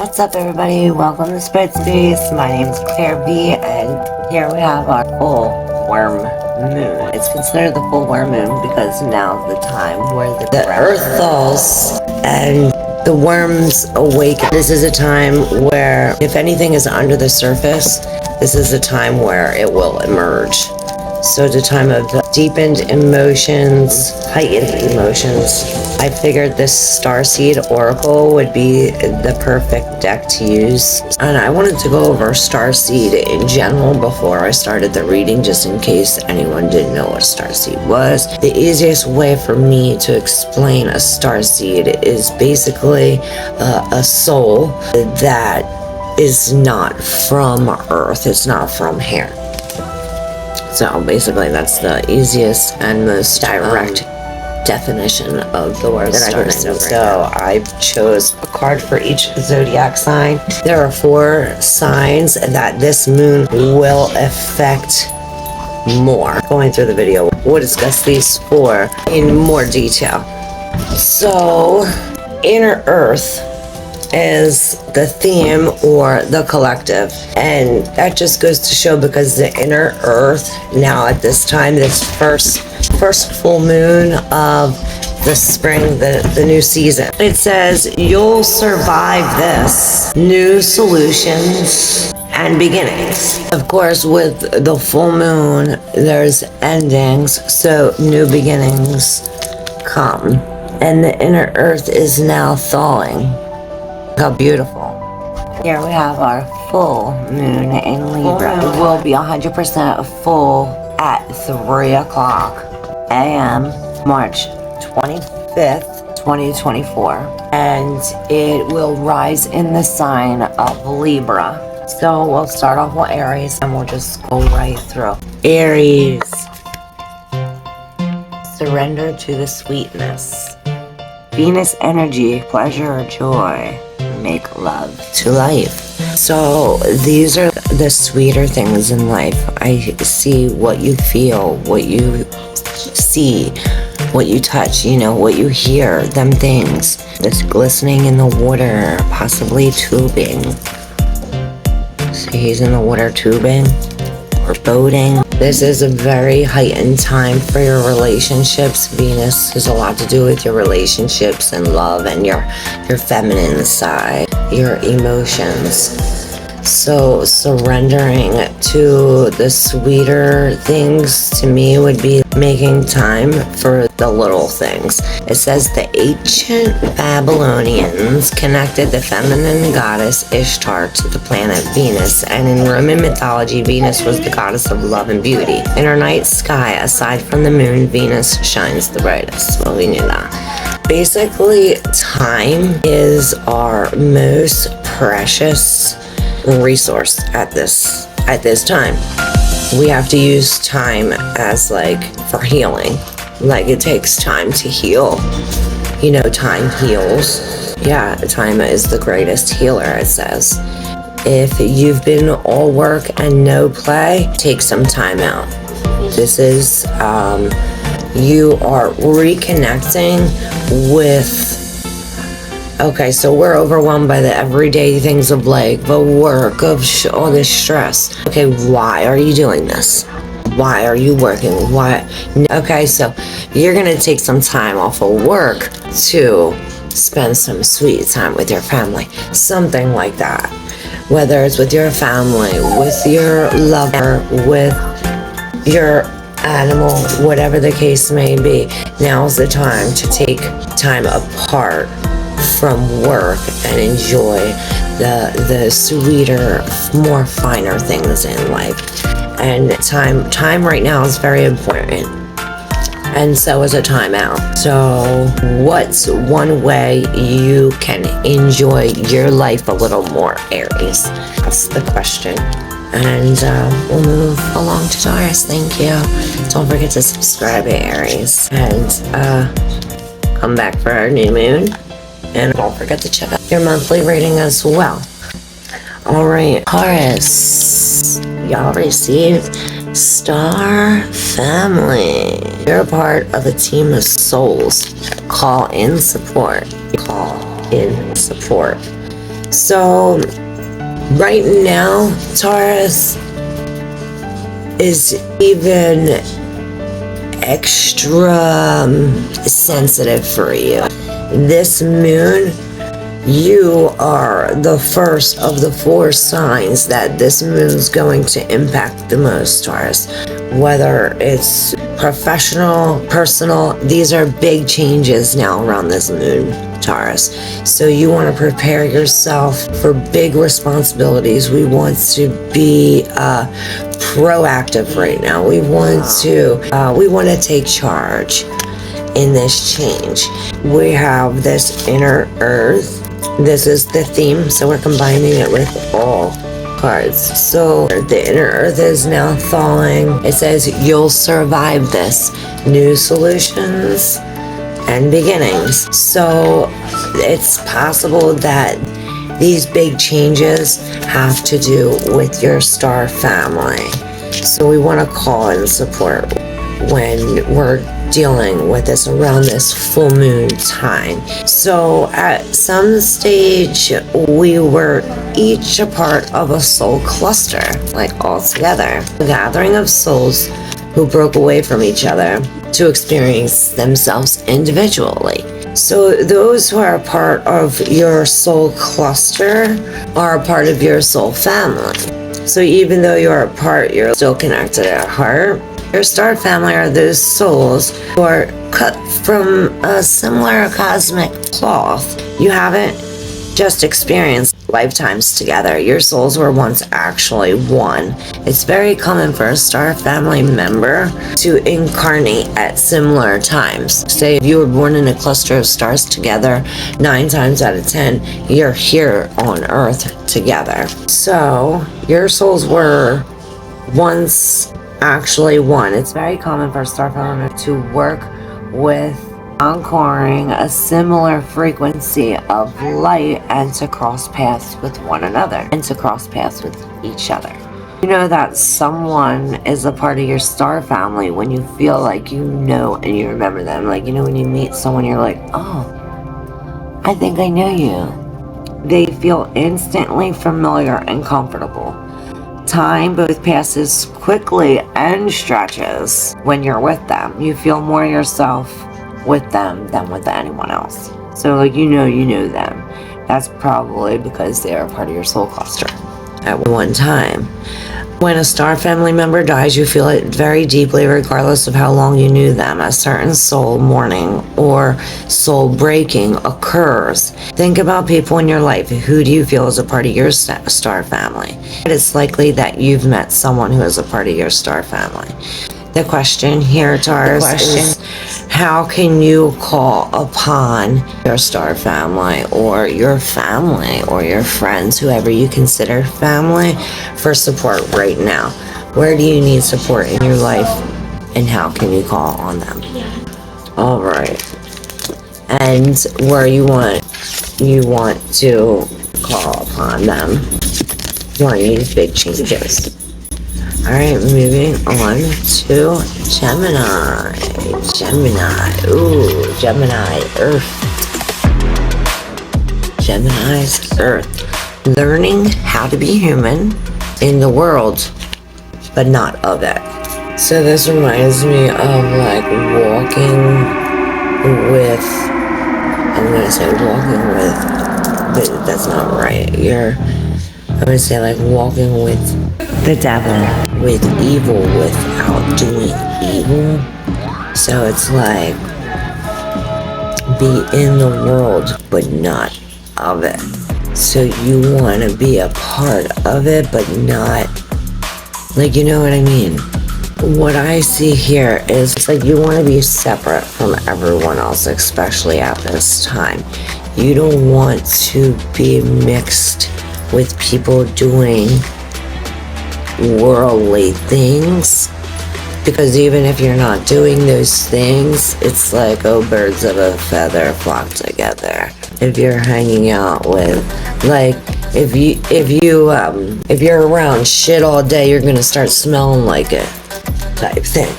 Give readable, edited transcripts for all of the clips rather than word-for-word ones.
What's up, everybody? Welcome to Spread Space. My name is ClairV, and here we have our full worm moon. It's considered the full worm moon because now's the time where the earth thaws and the worms awaken. This is a time where if anything is under the surface, this is a time where it will emerge. So it's a time of deepened emotions, heightened emotions. I figured this Starseed Oracle would be the perfect deck to use. And I wanted to go over Starseed in general before I started the reading, just in case anyone didn't know what Starseed was. The easiest way for me to explain a Starseed is basically a soul that is not from Earth, it's not from here. So basically that's the easiest and most direct definition of the word that I can say. So I chose a card for each zodiac sign. There are 4 signs that this moon will affect more. Going through the video, we'll discuss these 4 in more detail. So inner earth is the theme or the collective, and that just goes to show because the inner earth now at this time, this first full moon of the spring, the new season, it says you'll survive this. New solutions and beginnings. Of course, with the full moon there's endings, so new beginnings come, and the inner earth is now thawing. How beautiful. Here we have our full moon in Libra. It will be 100% full at 3 o'clock a.m. March 25th, 2024. And it will rise in the sign of Libra. So we'll start off with Aries and we'll just go right through. Aries. Surrender to the sweetness. Venus energy, pleasure or joy. Make love to life. So these are the sweeter things in life. I see what you feel, what you see, what you touch, what you hear, them things. This glistening in the water, possibly tubing. So he's in the water tubing or boating. This is a very heightened time for your relationships. Venus has a lot to do with your relationships and love and your feminine side, your emotions. So surrendering to the sweeter things to me would be making time for the little things. It says the ancient Babylonians connected the feminine goddess Ishtar to the planet Venus, and in Roman mythology, Venus was the goddess of love and beauty. In our night sky, aside from the moon, Venus shines the brightest. Well, we knew that. Basically, time is our most precious resource at this time. We have to use time as for healing. It takes time to heal. Time heals. Yeah, time is the greatest healer, it says. If you've been all work and no play, take some time out. This is you are reconnecting with. Okay, so we're overwhelmed by the everyday things of the work, of all this stress. Okay, why are you doing this? Why are you working? Why? Okay, so you're gonna take some time off of work to spend some sweet time with your family. Something like that. Whether it's with your family, with your lover, with your animal, whatever the case may be. Now's the time to take time apart from work and enjoy the sweeter, more finer things in life. And time right now is very important, and so is a time out. So what's one way you can enjoy your life a little more, Aries? That's the question. And we'll move along to Taurus. Thank you. Don't forget to subscribe, Aries, and come back for our new moon. And don't forget to check out your monthly rating as well. Alright, Taurus, y'all received Star Family. You're a part of a team of souls. Call in support. So right now, Taurus is even extra sensitive for you. This moon, you are the first of the 4 signs that this moon's going to impact the most, Taurus. Whether it's professional, personal, these are big changes now around this moon, Taurus. So you want to prepare yourself for big responsibilities. We want to be proactive right now. We want to take charge in this change. We have this inner earth. This is the theme, so we're combining it with all cards. So the inner earth is now thawing. It says you'll survive this. New solutions and beginnings. So it's possible that these big changes have to do with your star family. So we want to call in support when we're dealing with this around this full moon time. So at some stage we were each a part of a soul cluster, like all together, a gathering of souls who broke away from each other to experience themselves individually. So those who are a part of your soul cluster are a part of your soul family. So even though you're apart, you're still connected at heart. Your star family are those souls who are cut from a similar cosmic cloth. You haven't just experienced lifetimes together. Your souls were once actually one. It's very common for a star family member to incarnate at similar times. Say if you were born in a cluster of stars together, 9 times out of 10, you're here on Earth together. So your souls were once actually one. It's very common for a star family to work with anchoring a similar frequency of light and to cross paths with one another and to cross paths with each other. You know that someone is a part of your star family when you feel like you know and you remember them. Like, you know, when you meet someone, you're like, oh, I think I know you. They feel instantly familiar and comfortable. Time both passes quickly and stretches when you're with them. You feel more yourself with them than with anyone else. So like you know them. That's probably because they are part of your soul cluster at one time. When a star family member dies, you feel it very deeply regardless of how long you knew them. A certain soul mourning or soul breaking occurs. Think about people in your life. Who do you feel is a part of your star family? It's likely that you've met someone who is a part of your star family. The question here, Taurus, is how can you call upon your star family or your friends, whoever you consider family, for support right now? Where do you need support in your life and how can you call on them? All right. And where you want to call upon them during these big changes. Alright, moving on to Gemini. Gemini, Earth. Gemini's Earth. Learning how to be human in the world, but not of it. So this reminds me of like walking with, but that's not right. I'm gonna say like walking with the devil, with evil without doing evil. So it's like be in the world but not of it. So you want to be a part of it but not, like, you know what I mean? What I see here is it's like you want to be separate from everyone else, especially at this time. You don't want to be mixed with people doing worldly things, because even if you're not doing those things, it's like, oh, birds of a feather flock together. If you're hanging out with, like, if you're around shit all day, you're gonna start smelling like it, type thing.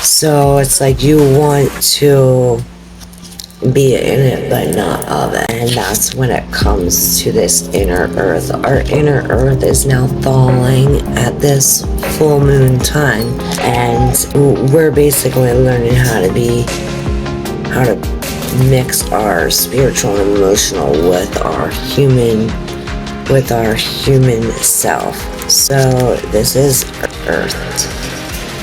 So it's like you want to be in it but not of it. And that's when it comes to this inner earth. Our inner earth is now thawing at this full moon time, and we're basically learning how to mix our spiritual and emotional with our human self. So this is Earth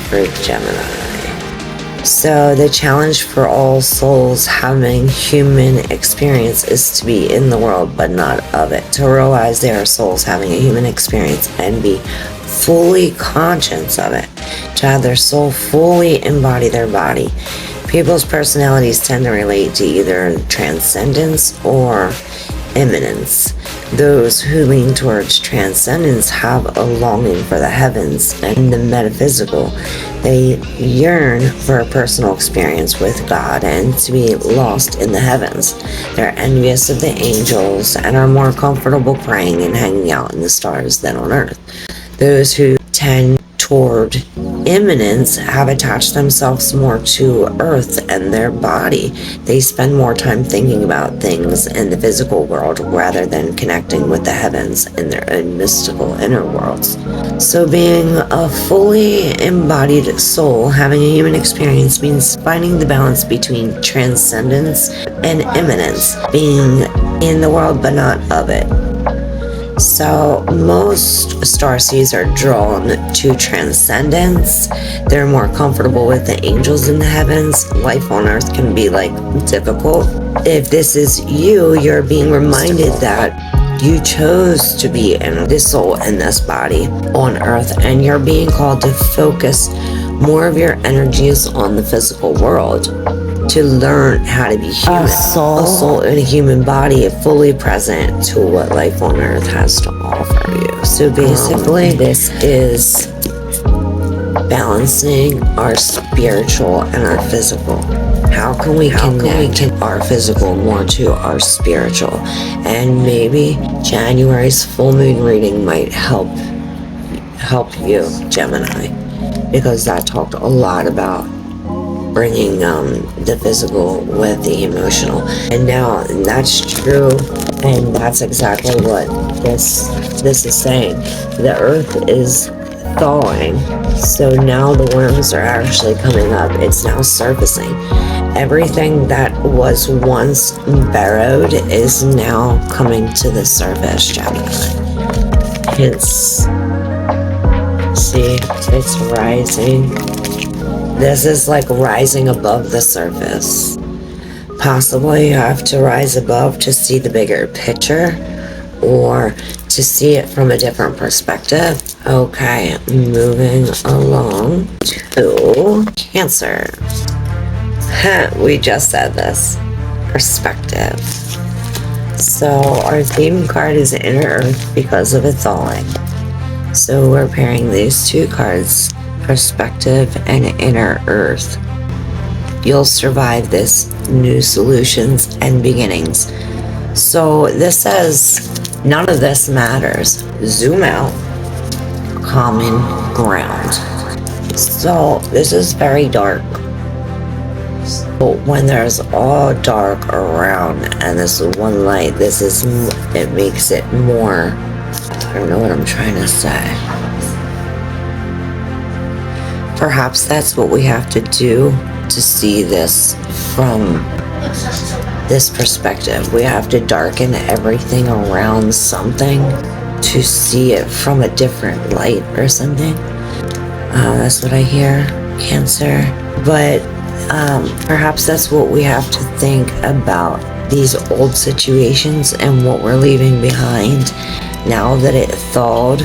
for Gemini. So the challenge for all souls having human experience is to be in the world but not of it, to realize they are souls having a human experience and be fully conscious of it, to have their soul fully embody their body. People's personalities tend to relate to either transcendence or immanence. Those who lean towards transcendence have a longing for the heavens and the metaphysical. They yearn for a personal experience with God and to be lost in the heavens. They're envious of the angels and are more comfortable praying and hanging out in the stars than on earth. Those who tend toward immanence have attached themselves more to earth and their body. They spend more time thinking about things in the physical world rather than connecting with the heavens and their own mystical inner worlds. So being a fully embodied soul having a human experience means finding the balance between transcendence and immanence, being in the world but not of it. So most starseeds are drawn to transcendence. They're more comfortable with the angels in the heavens. Life on earth can be difficult. If this is you, you're being reminded that you chose to be in this soul in this body on earth, and you're being called to focus more of your energies on the physical world, to learn how to be human. A soul in a human body, fully present to what life on earth has to offer you. So basically, this is balancing our spiritual and our physical. How can we connect our physical more to our spiritual? And maybe January's full moon reading might help you, Gemini, because that talked a lot about bringing the physical with the emotional. And now that's true, and that's exactly what this is saying. The earth is thawing, so now the worms are actually coming up. It's now surfacing. Everything that was once burrowed is now coming to the surface, Gemini. See, it's rising. This is rising above the surface. Possibly you have to rise above to see the bigger picture, or to see it from a different perspective. Okay, moving along to Cancer. We just said this. Perspective. So our theme card is Inner Earth because of it thawing. So we're pairing these two cards, Perspective and Inner Earth. You'll survive this, new solutions and beginnings. So this says none of this matters. Zoom out. Common ground. So this is very dark. But when there's all dark around and this one light, it makes it more, I don't know what I'm trying to say. Perhaps that's what we have to do to see this from this perspective. We have to darken everything around something to see it from a different light or something. That's what I hear, Cancer. But perhaps that's what we have to think about, these old situations and what we're leaving behind. Now that it thawed,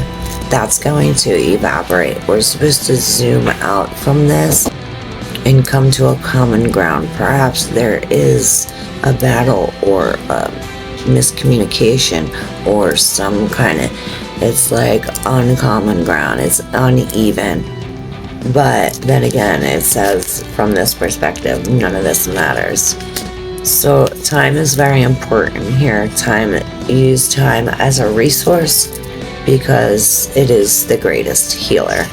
that's going to evaporate. We're supposed to zoom out from this and come to a common ground. Perhaps there is a battle or a miscommunication or some kind of, it's uncommon ground, it's uneven. But then again, it says from this perspective, none of this matters. So time is very important here. Use time as a resource because it is the greatest healer.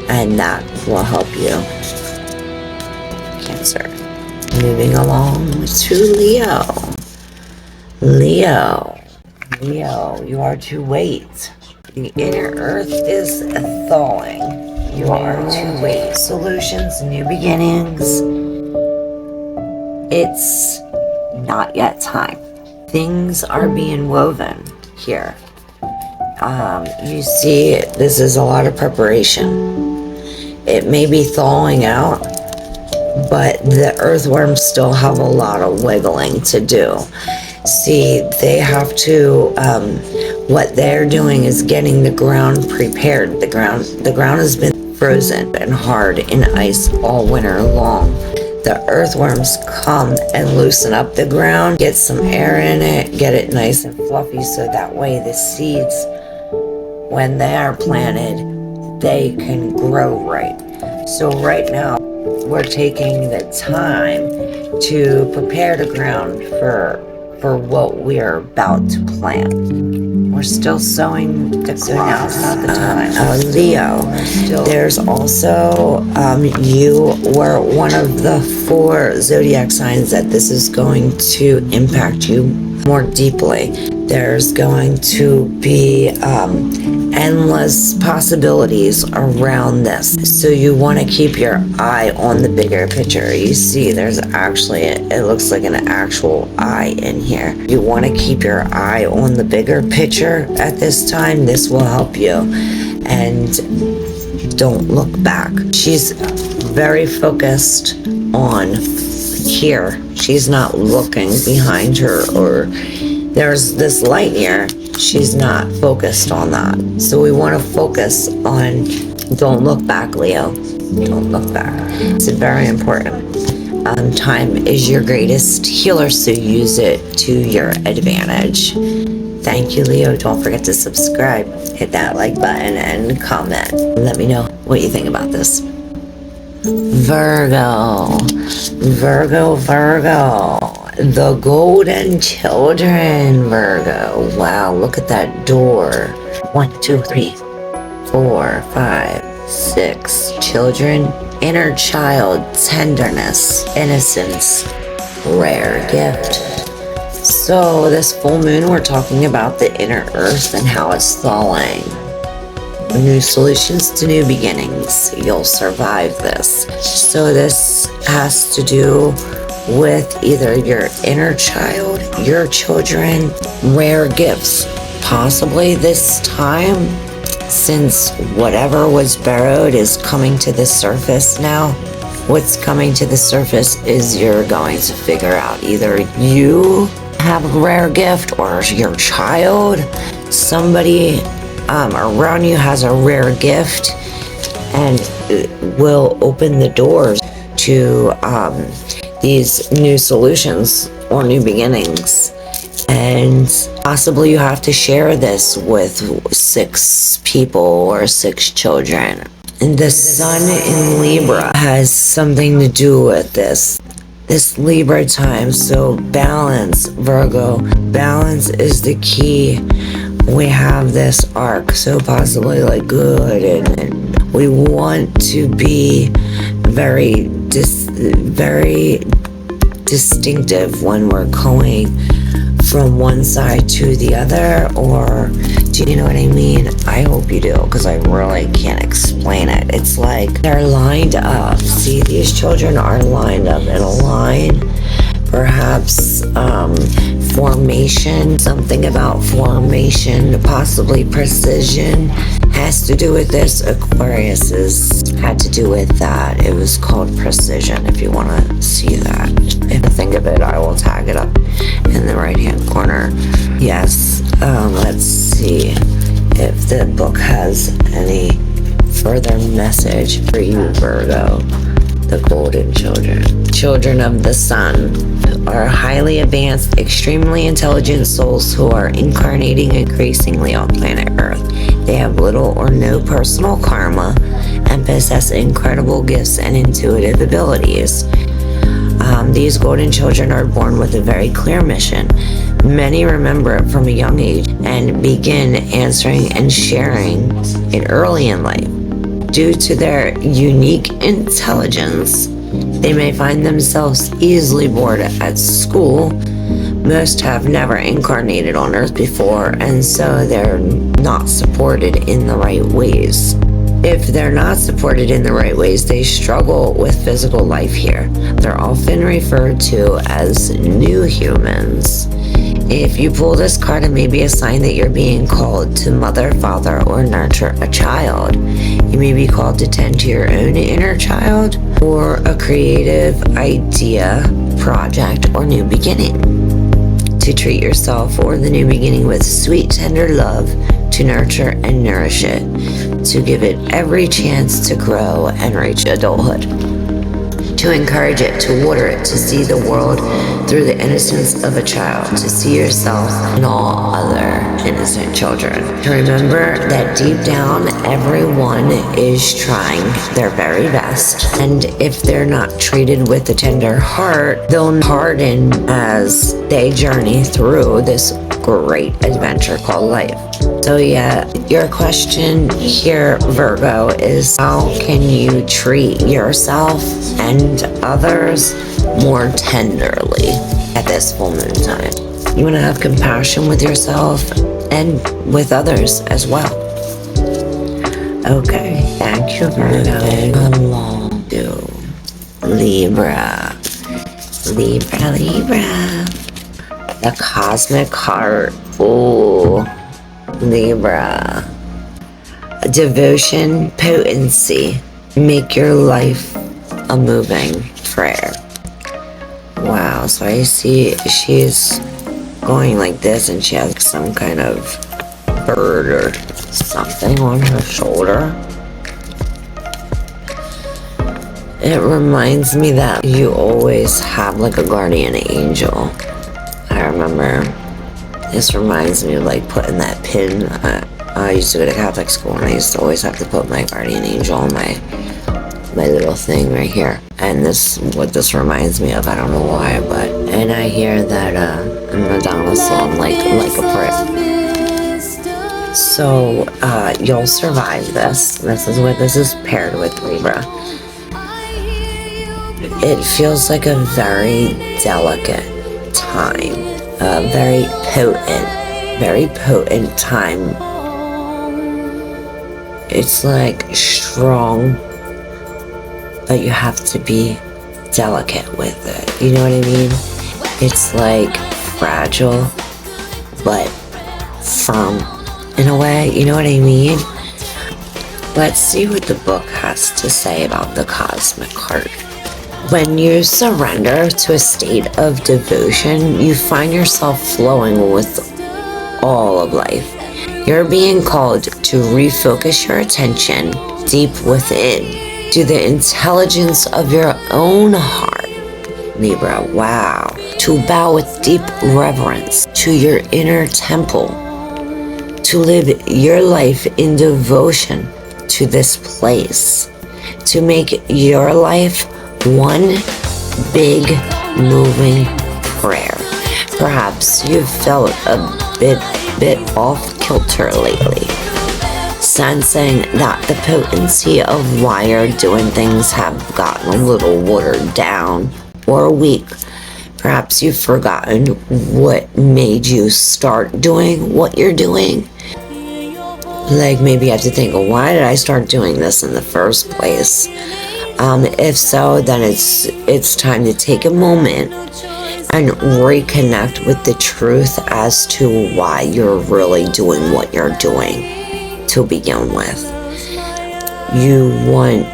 And that will help you, Cancer. Moving along to Leo. Leo, you are to wait. The inner earth is thawing. You are to wait. Solutions, new beginnings. It's not yet time. Things are being woven here. You see, this is a lot of preparation. It may be thawing out, but the earthworms still have a lot of wiggling to do. See, they have to, what they're doing is getting the ground prepared. The ground has been frozen and hard in ice all winter long. The earthworms come and loosen up the ground, get some air in it, get it nice and fluffy, so that way the seeds, when they are planted, they can grow right. So right now, we're taking the time to prepare the ground for what we are about to plant. We're still sowing the crops. So now's not the time. Leo, there's also, you were one of the 4 zodiac signs that this is going to impact you more deeply. There's going to be endless possibilities around this. So you want to keep your eye on the bigger picture. You see, there's actually, it looks like an actual eye in here. You want to keep your eye on the bigger picture at this time. This will help you. And don't look back. She's very focused on here. She's not looking behind her, or there's this light here. She's not focused on that. So we want to focus on, don't look back, Leo. Don't look back. It's very important. Time is your greatest healer, so use it to your advantage. Thank you, Leo. Don't forget to subscribe, hit that like button, and comment. Let me know what you think about this. Virgo. The golden children, Virgo. Wow, look at that door. 1, 2, 3, 4, 5, 6. Children, inner child, tenderness, innocence, rare gift. So this full moon, we're talking about the inner earth and how it's thawing. New solutions to new beginnings. You'll survive this. So this has to do with either your inner child, your children, rare gifts. Possibly this time, since whatever was burrowed is coming to the surface now. What's coming to the surface is you're going to figure out either you have a rare gift or your child, somebody around you has a rare gift, and it will open the doors to these new solutions or new beginnings. And possibly you have to share this with 6 people or 6 children. And the sun in Libra has something to do with this Libra time. So balance, Virgo. Balance is the key. We have this arc, so possibly like good, and we want to be very distinctive when we're going from one side to the other, or do you know what I mean? I hope you do, because I really can't explain it. It's like they're lined up. See, these children are lined up in a line. Perhaps formation, something about formation, possibly precision has to do with this. Aquarius had to do with that. It was called precision, if you want to see that. If I think of it, I will tag it up in the right hand corner. Yes, let's see if the book has any further message for you, Virgo. The golden children. Children of the sun are highly advanced, extremely intelligent souls who are incarnating increasingly on planet Earth. They have little or no personal karma and possess incredible gifts and intuitive abilities. These golden children are born with a very clear mission. Many remember it from a young age and begin answering and sharing it early in life. Due to their unique intelligence, They may find themselves easily bored at school. Most have never incarnated on Earth before, and so they're not supported in the right ways. If they're not supported in the right ways, they struggle with physical life here. They're often referred to as new humans. If you pull this card, it may be a sign that you're being called to mother, father, or nurture a child. You may be called to tend to your own inner child, or a creative idea, project, or new beginning. To treat yourself or the new beginning with sweet, tender love, to nurture and nourish it, to give it every chance to grow and reach adulthood, to encourage it, to water it, to see the world through the innocence of a child, to see yourself and all other innocent children, to remember that deep down everyone is trying their very best, and if they're not treated with a tender heart, they'll harden as they journey through this great adventure called life. So yeah, your question here, Virgo, is how can you treat yourself and others more tenderly at this full moon time? You want to have compassion with yourself and with others as well. Okay, thank you, Virgo. Along to Libra. Libra. The cosmic heart. Ooh. Libra. Devotion, potency. Make your life a moving prayer. Wow, so I see she's going like this and she has some kind of bird or something on her shoulder. It reminds me that you always have like a guardian angel. I remember this reminds me of like putting that pin. I used to go to Catholic school and I used to always have to put my guardian angel on my little thing right here. And this, what this reminds me of, I don't know why, but, and I hear that Madonna song like a prayer. So you'll survive this. This is what this is paired with, Libra. It feels like a very delicate time. A very potent time. It's like strong, but you have to be delicate with it. You know what I mean? It's like fragile, but firm in a way. You know what I mean? Let's see what the book has to say about the cosmic heart. When you surrender to a state of devotion, you find yourself flowing with all of life. You're being called to refocus your attention deep within, to the intelligence of your own heart, Libra. Wow. To bow with deep reverence to your inner temple, to live your life in devotion to this place, to make your life one big moving prayer. Perhaps you've felt a bit off kilter lately, sensing that the potency of why you're doing things have gotten a little watered down or weak. Perhaps you've forgotten what made you start doing what you're doing. Like maybe you have to think, well, why did I start doing this in the first place? If so, then it's time to take a moment and reconnect with the truth as to why you're really doing what you're doing to begin with. You want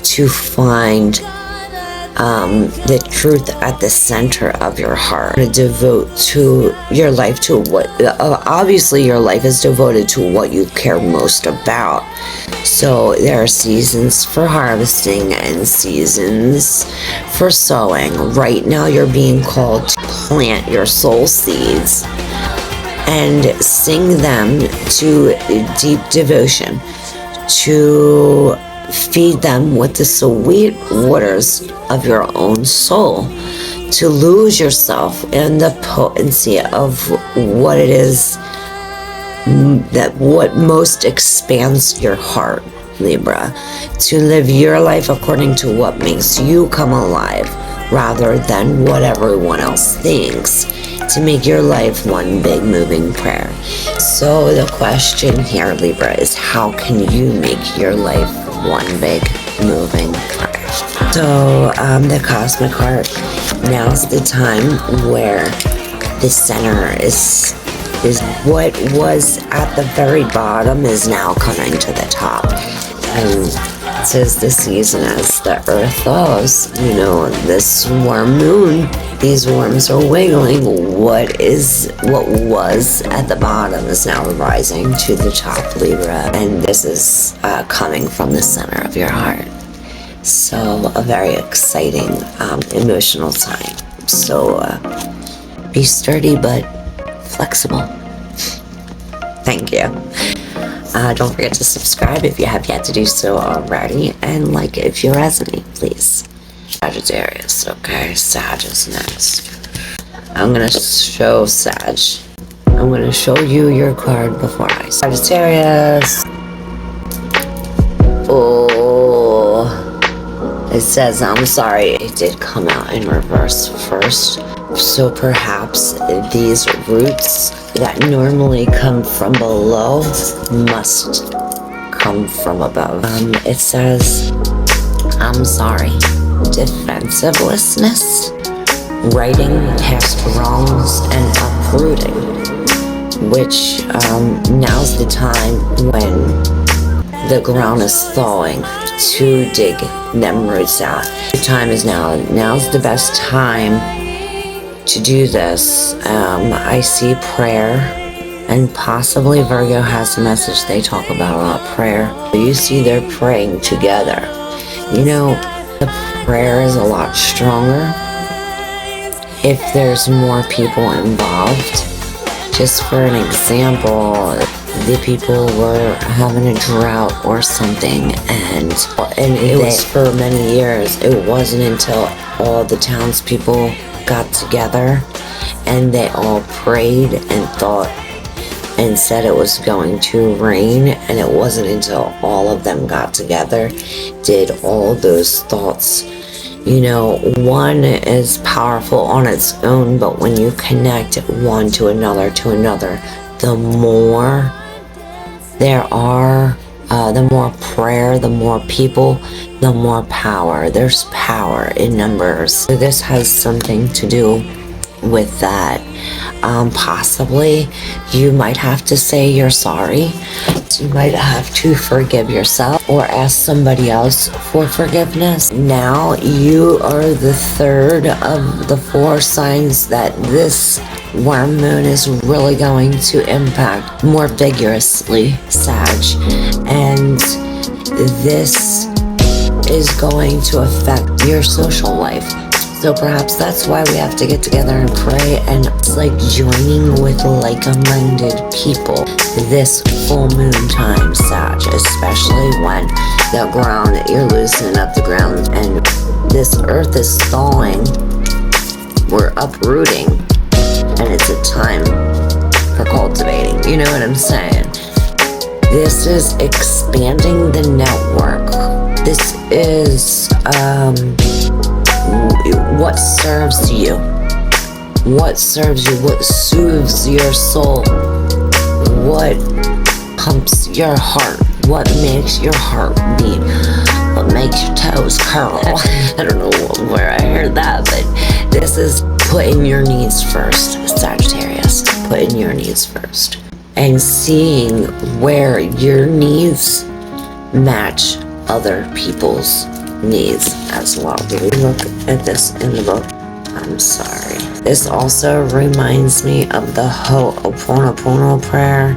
to find the truth at the center of your heart. To devote to your life to what, obviously your life is devoted to what you care most about. So there are seasons for harvesting and seasons for sowing. Right now you're being called to plant your soul seeds and sing them to deep devotion, to feed them with the sweet waters of your own soul, to lose yourself in the potency of what it is that what most expands your heart. Libra, to live your life according to what makes you come alive, rather than what everyone else thinks, to make your life one big moving prayer. So the question here, Libra, is how can you make your life one big moving prayer? So the cosmic heart, now's the time where the center is what was at the very bottom is now coming to the top. And it says the season as the earth thaws, you know, this warm moon, these worms are wiggling. What was at the bottom is now rising to the top, Libra. And this is coming from the center of your heart. So a very exciting, emotional time. So be sturdy but flexible. Thank you. Don't forget to subscribe if you have yet to do so already, and like it if you resonate, please. Sagittarius, okay, Sag is next. I'm gonna show Sag. I'm gonna show you your card before I. Sagittarius. Oh, it says I'm sorry. It did come out in reverse first. So perhaps these roots that normally come from below must come from above. It says, I'm sorry. Defensivelessness, righting past wrongs, and uprooting, which now's the time when the ground is thawing to dig them roots out. The time is now. Now's the best time to do this. I see prayer, and possibly Virgo has a message they talk about a lot, prayer. You see they're praying together. You know, the prayer is a lot stronger if there's more people involved. Just for an example, the people were having a drought or something, and it was for many years. It wasn't until all the townspeople got together and they all prayed and thought and said it was going to rain, and it wasn't until all of them got together did all those thoughts. You know, one is powerful on its own, but when you connect one to another, the more there are, the more prayer, the more people, the more power. There's power in numbers. So this has something to do with that. Possibly you might have to say you're sorry. You might have to forgive yourself or ask somebody else for forgiveness. Now you are the third of the 4 signs that this worm moon is really going to impact more vigorously, Sag. And this is going to affect your social life. So perhaps that's why we have to get together and pray, and it's like joining with like-minded people this full moon time, Sag, especially when the ground, you're loosening up the ground and this earth is thawing. We're uprooting, and it's a time for cultivating. You know what I'm saying? This is expanding the network. This is what serves you, what soothes your soul, what pumps your heart, what makes your heart beat, what makes your toes curl. I don't know where I heard that, but this is putting your needs first, Sagittarius. Putting your needs first and seeing where your needs match other people's needs as well. Do we look at this in the book? I'm sorry. This also reminds me of the Ho'oponopono prayer,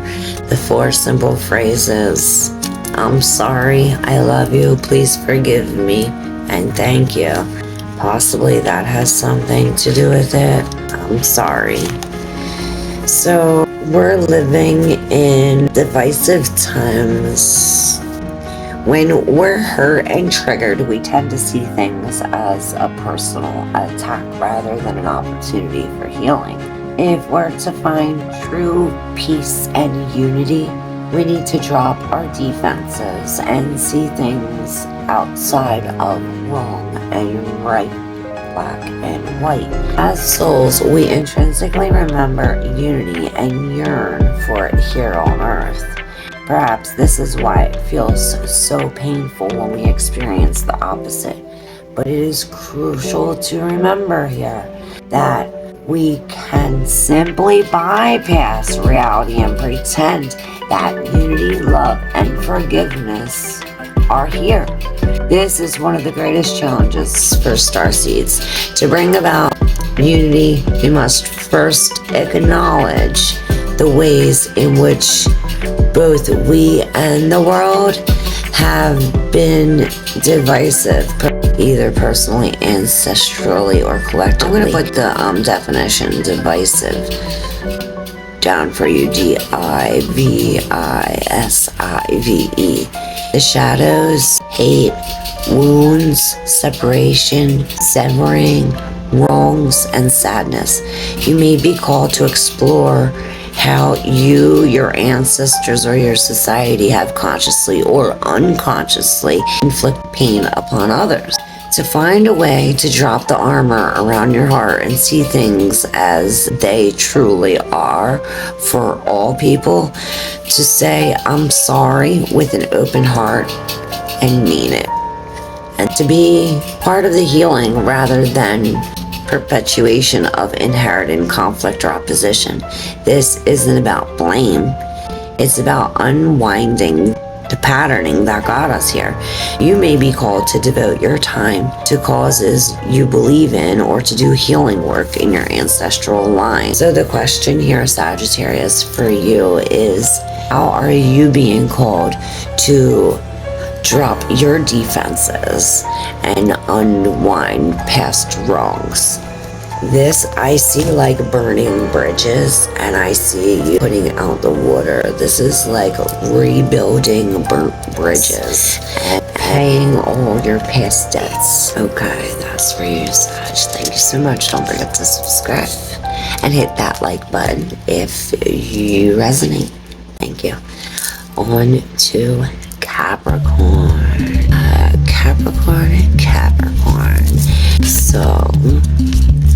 the 4 simple phrases. I'm sorry, I love you, please forgive me, and thank you. Possibly that has something to do with it. I'm sorry. So we're living in divisive times. When we're hurt and triggered, we tend to see things as a personal attack rather than an opportunity for healing. If we're to find true peace and unity, We need to drop our defenses and see things outside of wrong and right, black and white. As souls, we intrinsically remember unity and yearn for it here on Earth. Perhaps this is why it feels so painful when we experience the opposite. But it is crucial to remember here that we can simply bypass reality and pretend that unity, love, and forgiveness are here. This is one of the greatest challenges for starseeds. To bring about unity, you must first acknowledge the ways in which both we and the world have been divisive, either personally, ancestrally, or collectively. I'm going to put the definition divisive down for you. DIVISIVE. The shadows, hate, wounds, separation, severing, wrongs, and sadness. You may be called to explore how you, your ancestors, or your society have consciously or unconsciously inflict pain upon others. To find a way to drop the armor around your heart and see things as they truly are for all people. To say, I'm sorry with an open heart and mean it. And to be part of the healing rather than perpetuation of inherited conflict or opposition. This isn't about blame. It's about unwinding the patterning that got us here. You may be called to devote your time to causes you believe in or to do healing work in your ancestral line. So the question here, Sagittarius, for you is, how are you being called to drop your defenses and unwind past wrongs? This I see like burning bridges, and I see you putting out the water. This is like rebuilding burnt bridges and paying all your past debts. Okay, that's for you, Sag. Thank you so much. Don't forget to subscribe and hit that like button if you resonate. Thank you. On to Capricorn. Capricorn. So,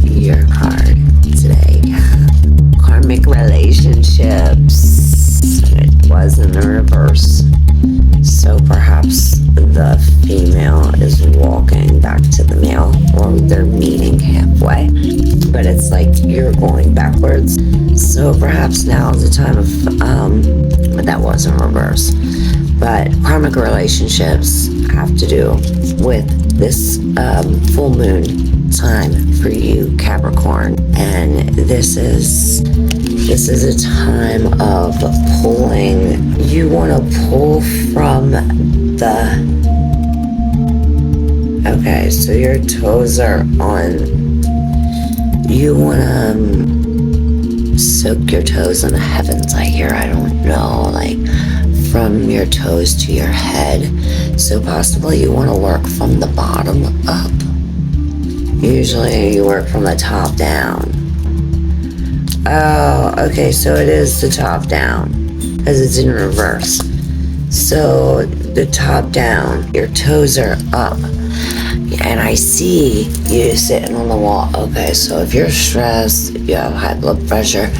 your card today, Karmic Relationships. It was in the reverse. So perhaps the female is walking back to the male, or they're meeting halfway. But it's like you're going backwards. So perhaps now is the time of, but that was in reverse. But karmic relationships have to do with this full moon time for you, Capricorn. And this is a time of pulling. You want to pull from the, okay, so your toes are on, you want to soak your toes in the heavens, I hear. I don't know, like from your toes to your head. So possibly you want to work from the bottom up. Usually you work from the top down. Oh, okay, so it is the top down, because it's in reverse. So the top down, your toes are up. And I see you sitting on the wall. Okay, so if you're stressed, if you have high blood pressure,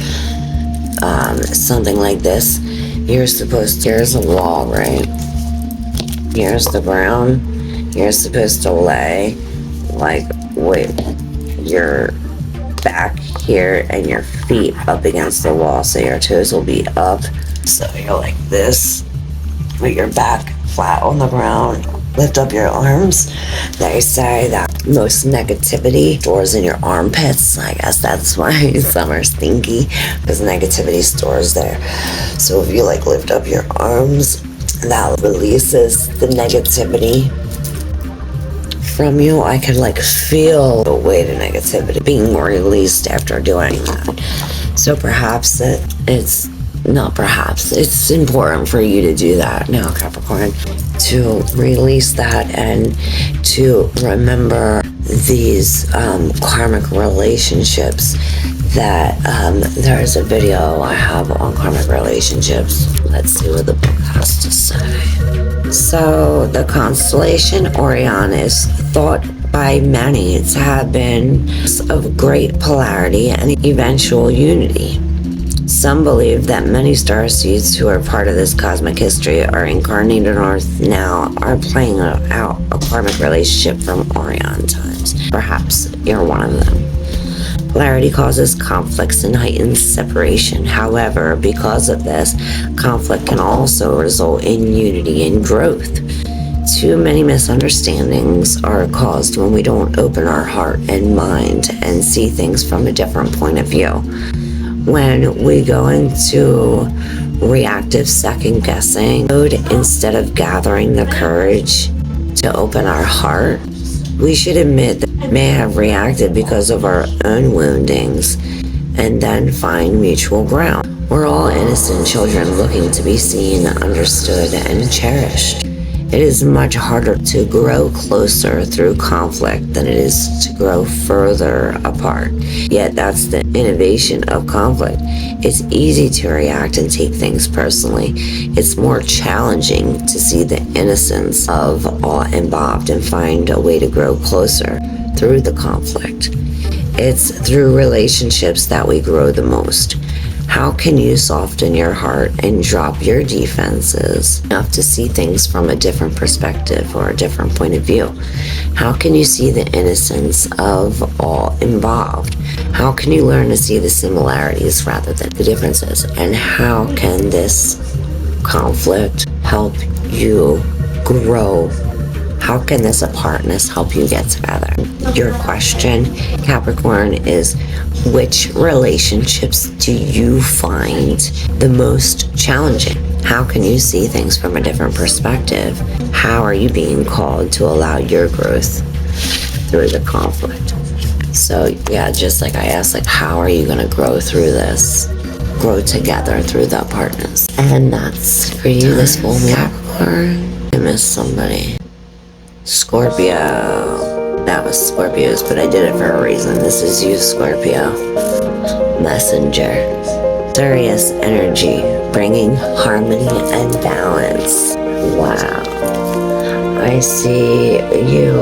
something like this, you're supposed to, here's a wall, right? Here's the ground. You're supposed to lay like with your back here and your feet up against the wall, so your toes will be up. So you're like this, with your back flat on the ground. Lift up your arms. They say that most negativity stores in your armpits. I guess that's why some are stinky, because negativity stores there. So if you like lift up your arms, that releases the negativity from you. I could like feel the weight of negativity being released after doing that. So perhaps it's important for you to do that now, Capricorn, to release that and to remember these karmic relationships that there's a video I have on karmic relationships. Let's see what the book has to say. So the constellation Orion is thought by many to have been of great polarity and eventual unity. Some believe that many starseeds who are part of this cosmic history are incarnated on Earth now are playing out a karmic relationship from Orion times. Perhaps you're one of them. Polarity causes conflicts and heightens separation. However, because of this, conflict can also result in unity and growth. Too many misunderstandings are caused when we don't open our heart and mind and see things from a different point of view. When we go into reactive second guessing mode instead of gathering the courage to open our heart, we should admit that we may have reacted because of our own woundings and then find mutual ground. We're all innocent children looking to be seen, understood, and cherished. It is much harder to grow closer through conflict than it is to grow further apart. Yet that's the innovation of conflict. It's easy to react and take things personally. It's more challenging to see the innocence of all involved and find a way to grow closer through the conflict. It's through relationships that we grow the most. How can you soften your heart and drop your defenses enough to see things from a different perspective or a different point of view? How can you see the innocence of all involved? How can you learn to see the similarities rather than the differences? And how can this conflict help you grow? How can this apartness help you get together? Your question, Capricorn, is which relationships do you find the most challenging? How can you see things from a different perspective? How are you being called to allow your growth through the conflict? So yeah, just like I asked, like, how are you going to grow through this? Grow together through the apartness. And that's for you this full moon, Capricorn. I missed somebody. Scorpio. That was Scorpios, but I did it for a reason. This is you, Scorpio. Messenger. Sagittarius energy, bringing harmony and balance. Wow. I see you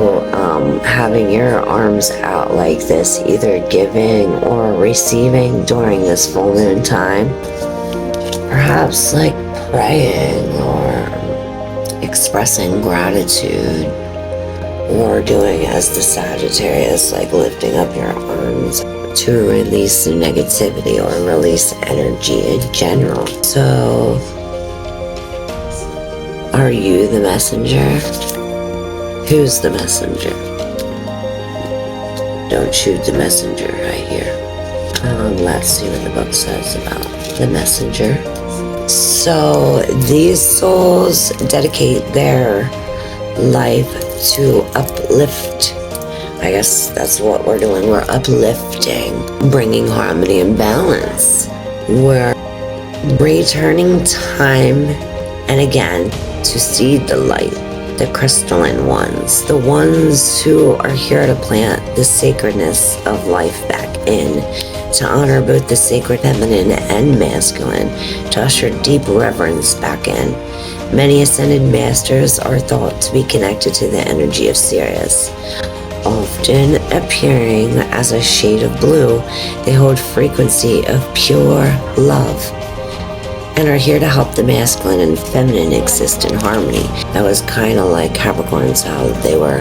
having your arms out like this, either giving or receiving during this full moon time. Perhaps like praying or expressing gratitude. Or doing as the Sagittarius, like lifting up your arms to release the negativity or release energy in general. So, are you the messenger? Who's the messenger? Don't shoot the messenger right here. Let's see what the book says about the messenger. So, these souls dedicate their life to uplift. I guess that's what we're doing. We're uplifting, bringing harmony and balance. We're returning time and again to see the light, the crystalline ones, the ones who are here to plant the sacredness of life back in, to honor both the sacred feminine and masculine, to usher deep reverence back in. Many ascended masters are thought to be connected to the energy of Sirius. Often appearing as a shade of blue, they hold frequency of pure love and are here to help the masculine and feminine exist in harmony. That was kind of like Capricorn's, how they were,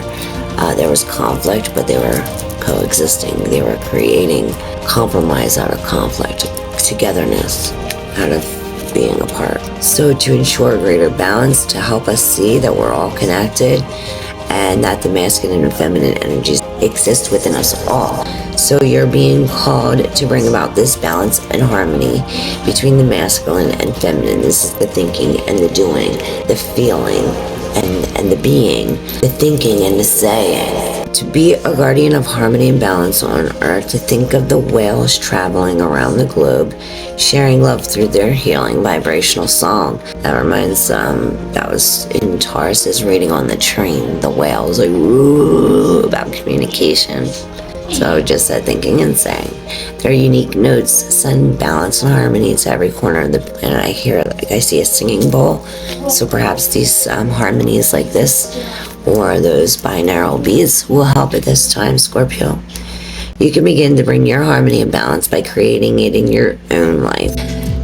there was conflict, but they were coexisting. They were creating compromise out of conflict, togetherness out of being apart. So to ensure greater balance, to help us see that we're all connected and that the masculine and feminine energies exist within us all. So you're being called to bring about this balance and harmony between the masculine and feminine. This is the thinking and the doing, the feeling and the being, the thinking and the saying. To be a guardian of harmony and balance on Earth, to think of the whales traveling around the globe, sharing love through their healing vibrational song. That reminds, that was in Taurus's reading on the train, the whales, like, ooh, about communication. So just thinking and saying, their unique notes send balance and harmony to every corner of the planet. I see a singing bowl. So perhaps these harmonies like this or those binaural beats will help at this time, Scorpio. You can begin to bring your harmony and balance by creating it in your own life.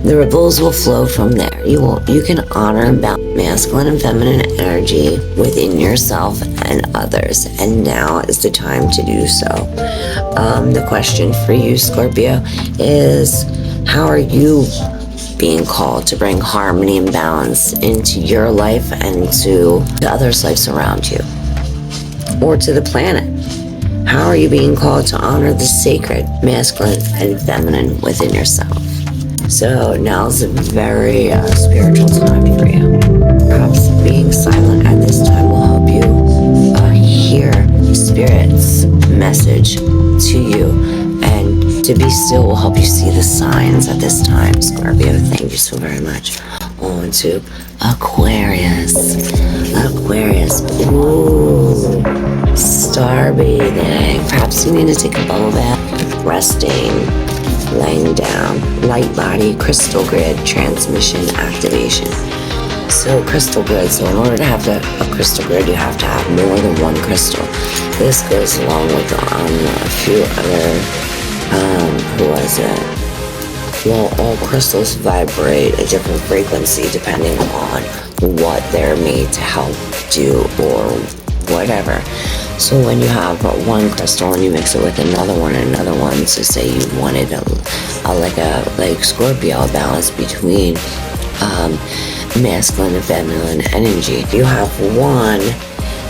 The ripples will flow from there. You can honor and balance masculine and feminine energy within yourself and others, and now is the time to do so. The question for you, Scorpio, is how are you being called to bring harmony and balance into your life and to the others' lives around you, or to the planet? How are you being called to honor the sacred, masculine and feminine within yourself? So now's a very spiritual time for you. Perhaps being silent at this time will help you hear Spirit's message to you, and to be still will help you see the signs at this time, Scorpio. Thank you so very much. On to Aquarius. Aquarius. Ooh. Star bathing. Perhaps you need to take a bubble bath, resting, laying down, light body, crystal grid, transmission, activation. So crystal grid, so in order to have a crystal grid, you have to have more than one crystal. This goes along with a few other, well, all crystals vibrate a different frequency depending on what they're made to help do or whatever. So when you have one crystal and you mix it with another one, so say you wanted like Scorpio, a balance between masculine and feminine energy. You have one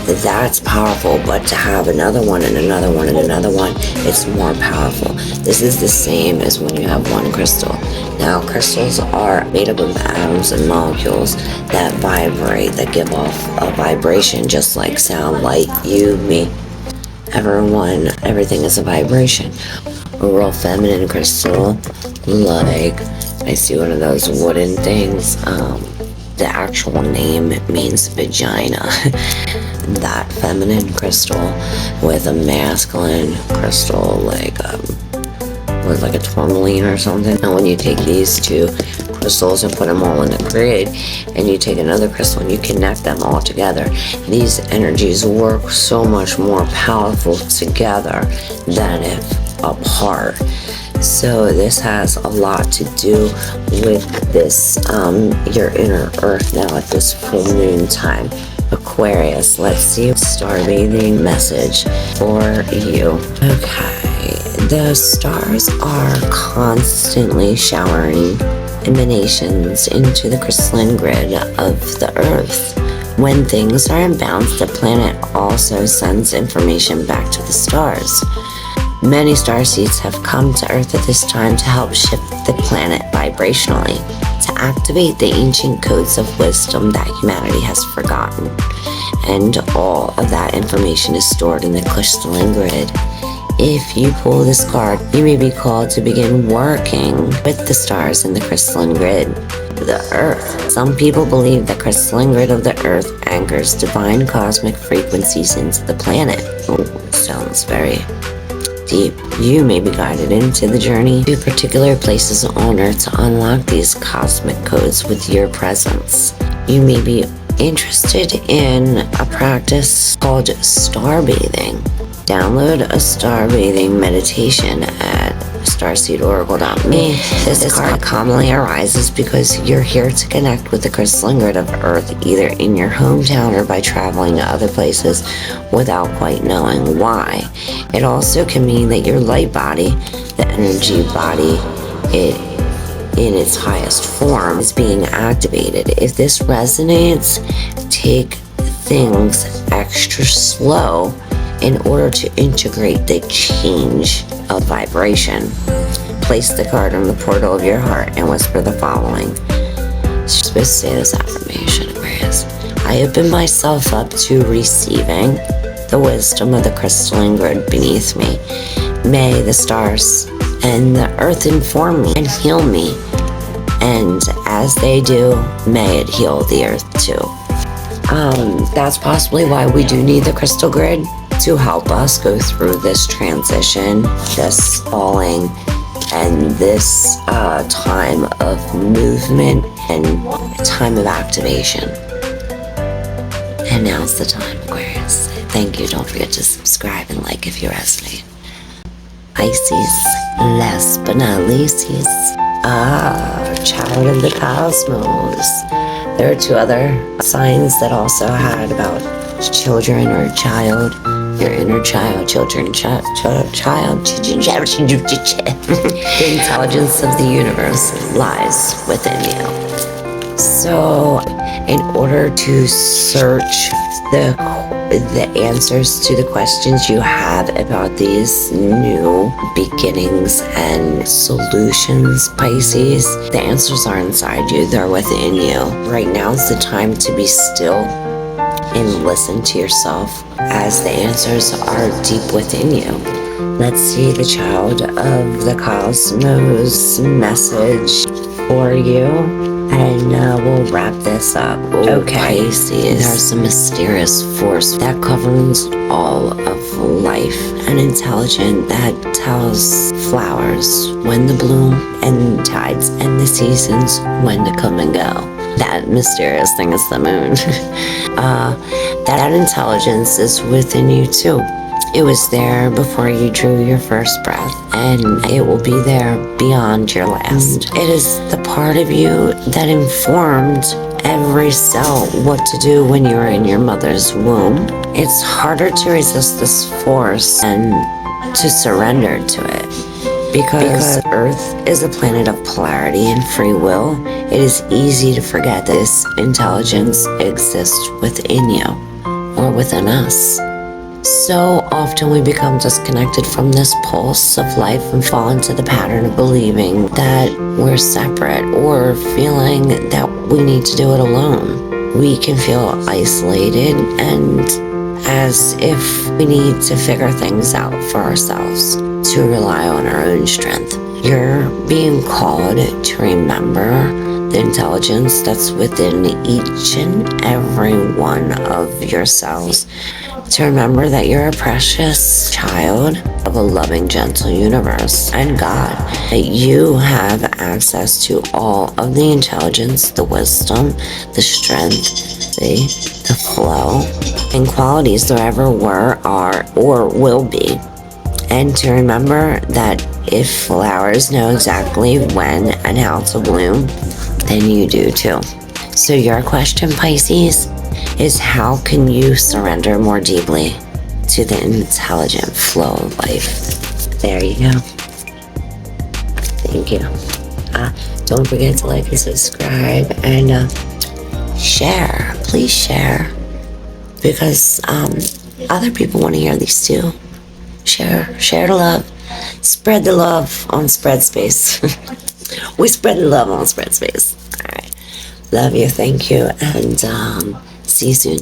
that's powerful, but to have another one and another one and another one, it's more powerful. This is the same as when you have one crystal. Now, crystals are made up of atoms and molecules that vibrate, that give off a vibration, just like sound, light, you, me, everyone, everything is a vibration. A real feminine crystal, like, I see one of those wooden things, the actual name means vagina. That feminine crystal with a masculine crystal, like a tourmaline or something. And when you take these two crystals and put them all in a grid, and you take another crystal and you connect them all together, these energies work so much more powerful together than if apart. So this has a lot to do with this, your inner earth now at this full moon time. Aquarius, let's see star bathing message for you. Okay, the stars are constantly showering emanations into the crystalline grid of the earth. When things are in balance, the planet also sends information back to the stars. Many star seeds have come to Earth at this time to help shift the planet vibrationally, to activate the ancient codes of wisdom that humanity has forgotten. And all of that information is stored in the crystalline grid. If you pull this card, you may be called to begin working with the stars in the crystalline grid. The Earth. Some people believe the crystalline grid of the Earth anchors divine cosmic frequencies into the planet. Oh, sounds very deep. You may be guided into the journey to particular places on Earth to unlock these cosmic codes with your presence. You may be interested in a practice called star bathing. Download a star bathing meditation at starseedoracle.me. This card commonly arises because you're here to connect with the crystalline grid of Earth, either in your hometown or by traveling to other places without quite knowing why. It also can mean that your light body, the energy body, in its highest form, is being activated. If this resonates, take things extra slow in order to integrate the change of vibration. Place the card on the portal of your heart and whisper the following. You're supposed to say this affirmation, Aquarius. I open myself up to receiving the wisdom of the crystalline grid beneath me. May the stars and the earth inform me and heal me. And as they do, may it heal the earth too. That's possibly why we do need the crystal grid, to help us go through this transition, this falling, and this time of movement and time of activation. And now's the time, Aquarius. Thank you. Don't forget to subscribe and like if you resonate. Pisces, last but not least, Child of the Cosmos. There are two other signs that also had about children or child, your inner child, children, child. The intelligence of the universe lies within you. So, in order to search the answers to the questions you have about these new beginnings and solutions, Pisces, the answers are inside you. They're within you. Right now is the time to be still and listen to yourself, as the answers are deep within you. Let's see the Child of the Cosmos message for you. And we'll wrap this up. Okay, Pisces. There's a mysterious force that governs all of life, an intelligence that tells flowers when to bloom and tides and the seasons when to come and go. That mysterious thing is the moon. That intelligence is within you too. It was there before you drew your first breath, and it will be there beyond your last. It is the part of you that informed every cell what to do when you were in your mother's womb. It's harder to resist this force than to surrender to it. Because Earth is a planet of polarity and free will, it is easy to forget this intelligence exists within you or within us. So often we become disconnected from this pulse of life and fall into the pattern of believing that we're separate or feeling that we need to do it alone. We can feel isolated and as if we need to figure things out for ourselves, to rely on our own strength. You're being called to remember the intelligence that's within each and every one of your cells. To remember that you're a precious child of a loving, gentle universe and God. That you have access to all of the intelligence, the wisdom, the strength, the flow, and qualities there ever were, are, or will be. And to remember that if flowers know exactly when and how to bloom, then you do too. So your question, Pisces, is how can you surrender more deeply to the intelligent flow of life? There you go. Thank you. Don't forget to like and subscribe and share. Please share, because other people want to hear these too. Share the love. Spread the love on Spread Space. We spread the love on Spread Space. All right. Love you. Thank you. And see you soon.